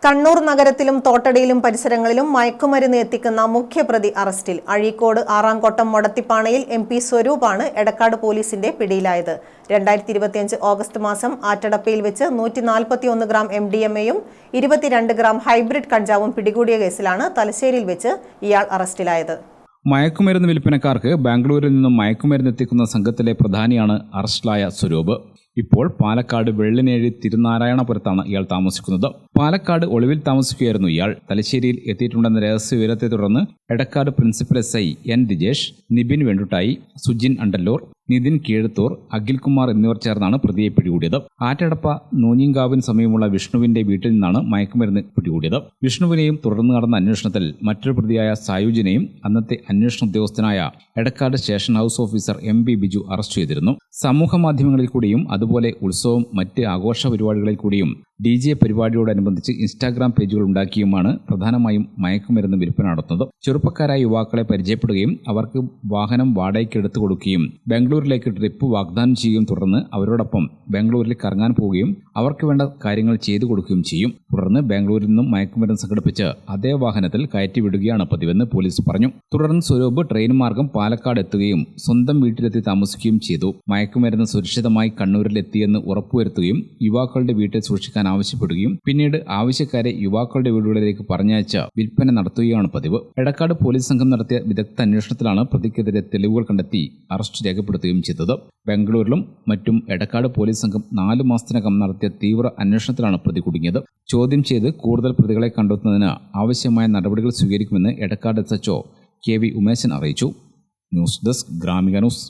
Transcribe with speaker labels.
Speaker 1: കണ്ണൂർ നഗരത്തിലും തോട്ടടയിലും പരിസരങ്ങളിലും മയക്കുമരുന്ന് എത്തിക്കുന്ന മുഖ്യപ്രതി അറസ്റ്റിൽ. അഴീക്കോട് ആറാംകോട്ടം മൊടത്തിപ്പാണയിൽ MP സ്വരൂപാണ് എടക്കാട് പോലീസിന്റെ പിടിയിലായത്. 2025 ഓഗസ്റ്റ് മാസം ആറ്റടപ്പയിൽ വെച്ച് 141 ഗ്രാം MDMA-യും 22 ഗ്രാം ഹൈബ്രിഡ് കഞ്ചാവും പിടികൂടിയ കേസിലാണ് തലശ്ശേരിയിൽ വെച്ച് ഇയാൾ അറസ്റ്റിലായത്.
Speaker 2: മയക്കുമരുന്ന് വിൽപ്പനക്കാർക്ക് ബാംഗ്ലൂരിൽ നിന്നും മയക്കുമരുന്ന് എത്തിക്കുന്ന സംഘത്തിലെ പ്രധാനിയാണ് അറസ്റ്റിലായ സ്വരൂപ്. ഇപ്പോൾ പാലക്കാട് വെള്ളിനേഴി തിരുനാരായണപുരത്താണ് ഇയാൾ താമസിക്കുന്നത്. പാലക്കാട് ഒളിവിൽ താമസിക്കുകയായിരുന്നു ഇയാൾ. തലശ്ശേരിയിൽ എത്തിയിട്ടുണ്ടെന്ന രഹസ്യ വിവരത്തെ തുടർന്ന് Edakkad principal SI N Dijesh, Nibin Venduttayi, Sujin Andalloor, Nithin Keezhathur, Akhilkumar എന്നിവർ ചേർന്നാണ് പ്രതിയെ പിടികൂടിയത്. ആറ്റടപ്പ നൂഞ്ഞിങ്കാവിന് സമീപമുള്ള വിഷ്ണുവിന്റെ വീട്ടിൽ നിന്നാണ് മയക്കുമരുന്ന് പിടികൂടിയത്. വിഷ്ണുവിനെയും തുടർന്ന് നടന്ന അന്വേഷണത്തിൽ മറ്റൊരു പ്രതിയായ സായുജിനെയും അന്നത്തെ അന്വേഷണ ഉദ്യോഗസ്ഥനായ Edakkad station house officer MB Biju arrest ചെയ്തിരുന്നു. സമൂഹ മാധ്യമങ്ങളിൽ കൂടിയും അതുപോലെ ഉത്സവം, മറ്റ് ആഘോഷ പരിപാടികളിൽ കൂടിയും DJ പരിപാടിയോടനുബന്ധിച്ച് ഇൻസ്റ്റാഗ്രാം പേജുകൾ ഉണ്ടാക്കിയുമാണ് പ്രധാനമായും മയക്കുമരുന്ന് വിൽപ്പന നടത്തുന്നത്. ചെറുപ്പക്കാരായ യുവാക്കളെ പരിചയപ്പെടുകയും അവർക്ക് വാഹനം വാടകയ്ക്ക് എടുത്തു കൊടുക്കുകയും ബാംഗ്ലൂരിലേക്ക് ട്രിപ്പ് വാഗ്ദാനം ചെയ്യുകയും തുടർന്ന് അവരോടൊപ്പം ബാംഗ്ലൂരിൽ കറങ്ങാൻ പോവുകയും അവർക്ക് വേണ്ട കാര്യങ്ങൾ ചെയ്തു കൊടുക്കുകയും ചെയ്യും. തുടർന്ന് ബാംഗ്ലൂരിൽ നിന്നും മയക്കുമരുന്ന് സംഘടിപ്പിച്ച് അതേ വാഹനത്തിൽ കയറ്റിവിടുകയാണ് പതിവെന്ന് പോലീസ് പറഞ്ഞു. തുടർന്ന് സ്വരൂപ് ട്രെയിൻ മാർഗം പാലക്കാട് എത്തുകയും സ്വന്തം വീട്ടിലെത്തി താമസിക്കുകയും ചെയ്തു. മയക്കുമരുന്ന് സുരക്ഷിതമായി കണ്ണൂരിലെത്തിയെന്ന് ഉറപ്പുവരുത്തുകയും യുവാക്കളുടെ വീട്ടിൽ സൂക്ഷിക്കാൻ ആവശ്യപ്പെടുകയും പിന്നീട് ആവശ്യക്കാരെ യുവാക്കളുടെ വീടുകളിലേക്ക് പറഞ്ഞയച്ച വിൽപ്പന നടത്തുകയാണ് പതിവ്. എടക്കാട് പോലീസ് സംഘം നടത്തിയ വിദഗ്ധ അന്വേഷണത്തിലാണ് പ്രതിക്കെതിരെ തെളിവുകൾ കണ്ടെത്തി അറസ്റ്റ് രേഖപ്പെടുത്തുകയും ചെയ്തത്. ബാംഗ്ലൂരിലും മറ്റും എടക്കാട് പോലീസ് സംഘം 4 മാസത്തിനകം നടത്തിയ തീവ്ര അന്വേഷണത്തിലാണ് പ്രതി കുടുങ്ങിയത്. ചോദ്യം ചെയ്ത് കൂടുതൽ പ്രതികളെ കണ്ടെത്തുന്നതിന് ആവശ്യമായ നടപടികൾ സ്വീകരിക്കുമെന്ന് എടക്കാട് SHO KV ഉമേശൻ അറിയിച്ചു. News desk Gramika news.